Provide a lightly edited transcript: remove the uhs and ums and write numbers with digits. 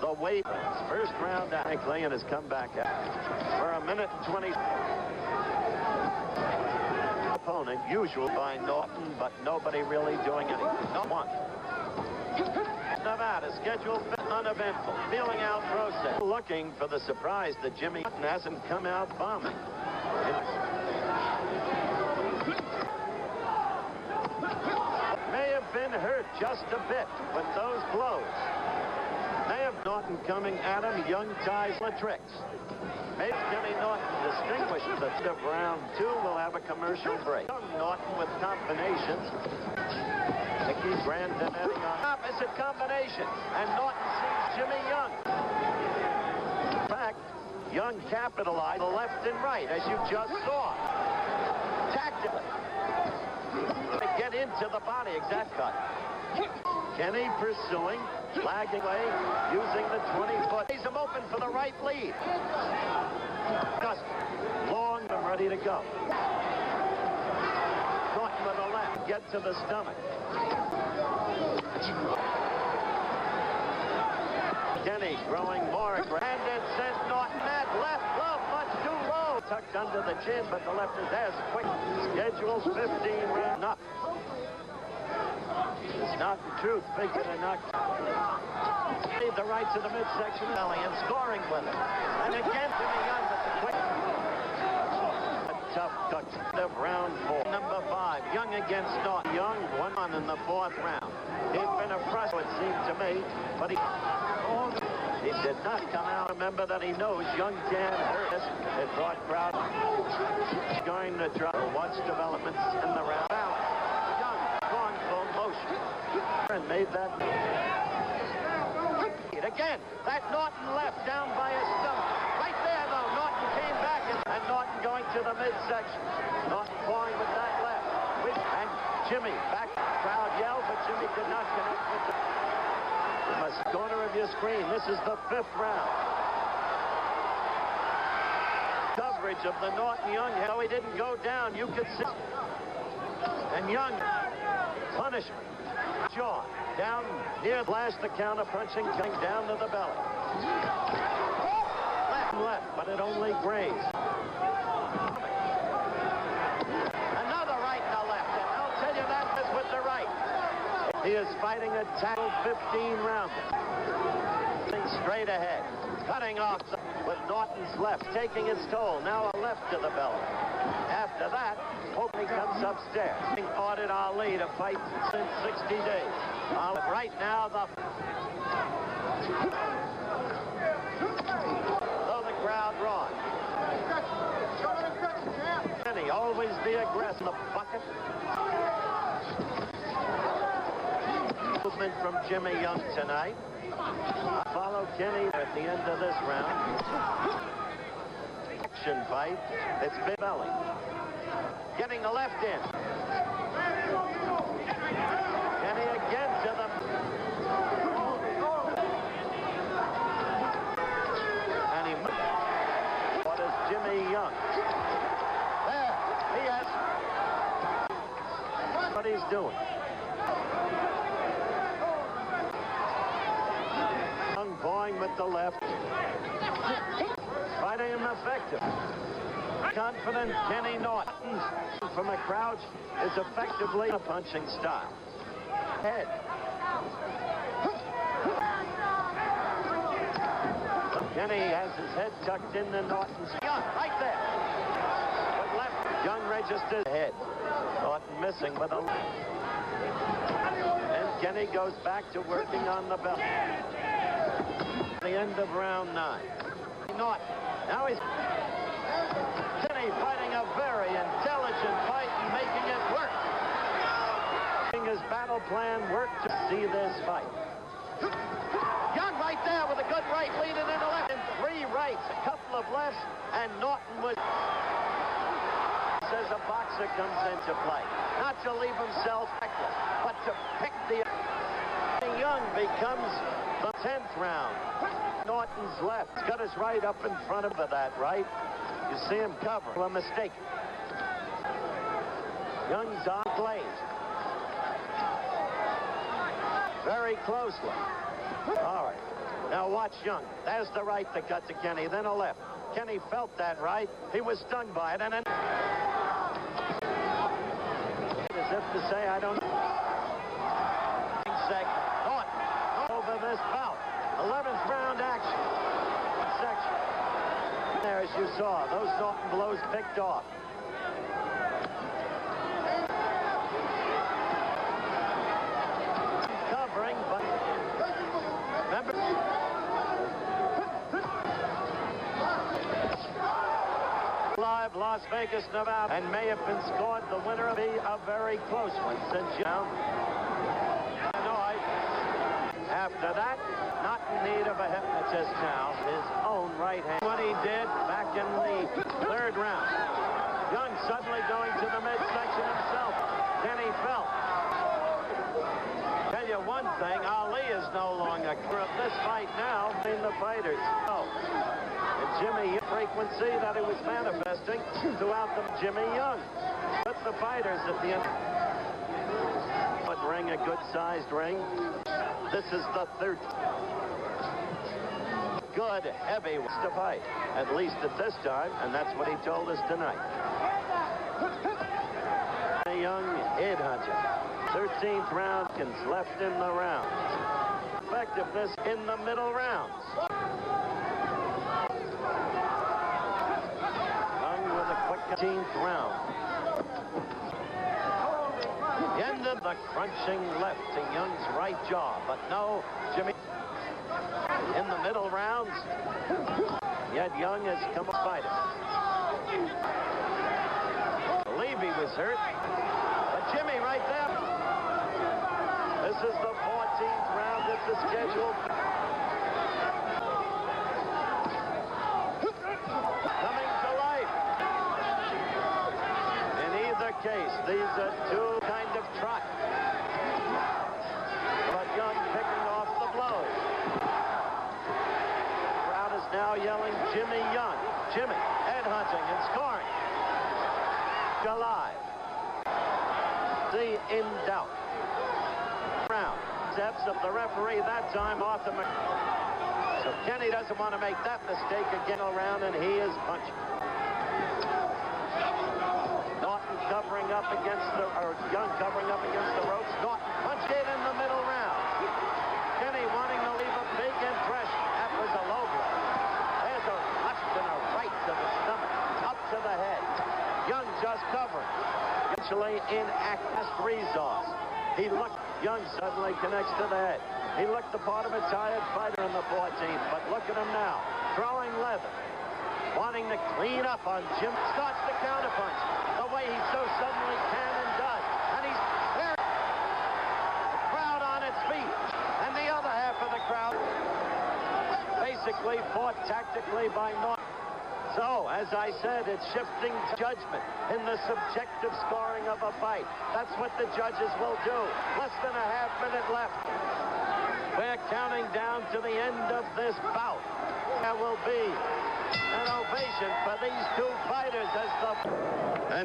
the weight. First round, and has come back out for a minute and 20. Opponent, usual by Norton, but nobody really doing anything. No one. Nevada, schedule uneventful. Feeling out process. Looking for the surprise that Jimmy Norton hasn't come out bombing. May have been hurt just a bit with those blows. May have Norton coming at him. Young ties the tricks. Maybe Jimmy Norton distinguished the end of round 2. We'll have a commercial break. Young Norton with combinations. Mickey Brandon heading on opposite combinations. And Norton sees Jimmy Young. In fact, Young capitalized the left and right, as you just saw. Tactically. To get into the body, exact cut. Kenny pursuing, lagging away, using the 20-foot. He's him open for the right lead. Just long and ready to go. Norton with the left, get to the stomach. Kenny growing more aggressive. And it sends Norton that left glove much too low. Tucked under the chin, but the left is as quick. Schedules 15 rounds. Enough. It's not in truth bigger than knock. Lead the right to the midsection alley and scoring with it. And again Jimmy Young with the quick. A tough cut of round 4. Number 5, Young against Norton. Young won in the 4th round. He'd been a frustrated, it seemed to me, but he did not come out. Remember that he knows Young can hurt us. It brought crowd going to try to watch developments in the round. Young, strong full motion, and made that. Again, that Norton left down by his stomach. Right there, though, Norton came back, and Norton going to the midsection. Norton falling with that left. And Jimmy back. Crowd yelled, but Jimmy could not connect with the. You must corner of your screen. This is the 5th round. Coverage of the Norton Young. How he didn't go down, you could see. And Young, punishment. Jaw down near blast the counter punching, coming down to the belly. Left, but it only grazed. Another right and a left, and I'll tell you that is with the right. He is fighting a tackle 15 rounder. Straight ahead, cutting off with Norton's left, taking its toll. Now a left to the belly. After that, Oakley comes upstairs. He ordered Ali to fight since 60 days. Right now, though the crowd roars. Kenny always the aggressor. The bucket. Movement from Jimmy Young tonight. Follow Kenny at the end of this round. Action fight. It's big belly. Getting the left in. Kenny again to the. And he. What is Jimmy Young? There. He has. What he's doing. Young going with the left. Fighting him effective. Confident Kenny Norton from a crouch is effectively a punching style. Head. Kenny has his head tucked into Norton's. Young, right there. With left, Young registers head. Norton missing with a left. And Kenny goes back to working on the belt. The end of round 9. Norton. Now he's Kenny fighting a very intelligent fight and making it work. His battle plan worked to see this fight. Young right there with a good right lead and then a left. And 3 rights, a couple of lefts, and Norton was. Says a boxer comes into play. Not to leave himself reckless, but to pick the. Young becomes the 10th round. Norton's left. He's got his right up in front of that right. You see him cover. A mistake. Young's on glazed. Very closely. All right. Now watch Young. There's the right that got to Kenny, then a left. Kenny felt that right. He was stung by it, and then as if to say, I don't know. Segment. Norton over this bout. 11th round action. Section. There, as you saw, those Norton blows picked off. Covering, but remember. Live, Las Vegas, Nevada, and may have been scored. The winner will be a very close one, since you know. After that, not in need of a hypnotist now. His own right hand. What he did back in the 3rd round. Young suddenly going to the midsection himself. Kenny fell. Tell you one thing, Ali is no longer of this fight now between the fighters. Oh. And Jimmy, frequency that he was manifesting throughout the Jimmy Young. But the fighters at the end. But ring, a good-sized ring. This is the 3rd. Good, heavy to fight, at least at this time, and that's what he told us tonight. A young headhunter. 13th round left in the round. Effectiveness in the middle rounds. Young with a quick 15th round. Ended the crunching left to Young's right jaw, but no, Jimmy in the middle rounds. Yet Young has come a fighter. Believe he was hurt, but Jimmy right there. This is the 14th round of the schedule. Coming to life. In either case, these are two kind of trot. But Young picking off the blows. The crowd is now yelling Jimmy Young. Jimmy headhunting and scoring. Alive. See in doubt. Round. Steps of the referee that time off the. So Kenny doesn't want to make that mistake again around, and he is punching. Norton covering up against the, or Young covering up against the ropes. Norton punched it in the middle round. Kenny wanting to leave a big impression. That was a low blow. There's a left and a right to the stomach, up to the head. Young just covering. Eventually in last resource. He looked, Young suddenly connects to the head. He looked the part of a tired fighter in the 14th, but look at him now, throwing leather. Wanting to clean up on Jim, starts to counterpunch the way he so suddenly can and does. And he's there. The crowd on its feet. And the other half of the crowd basically fought tactically by Norton. So, as I said, it's shifting judgment in the subjective scoring of a fight. That's what the judges will do. Less than a half minute left. We're counting down to the end of this bout. There will be an ovation for these two fighters as the... And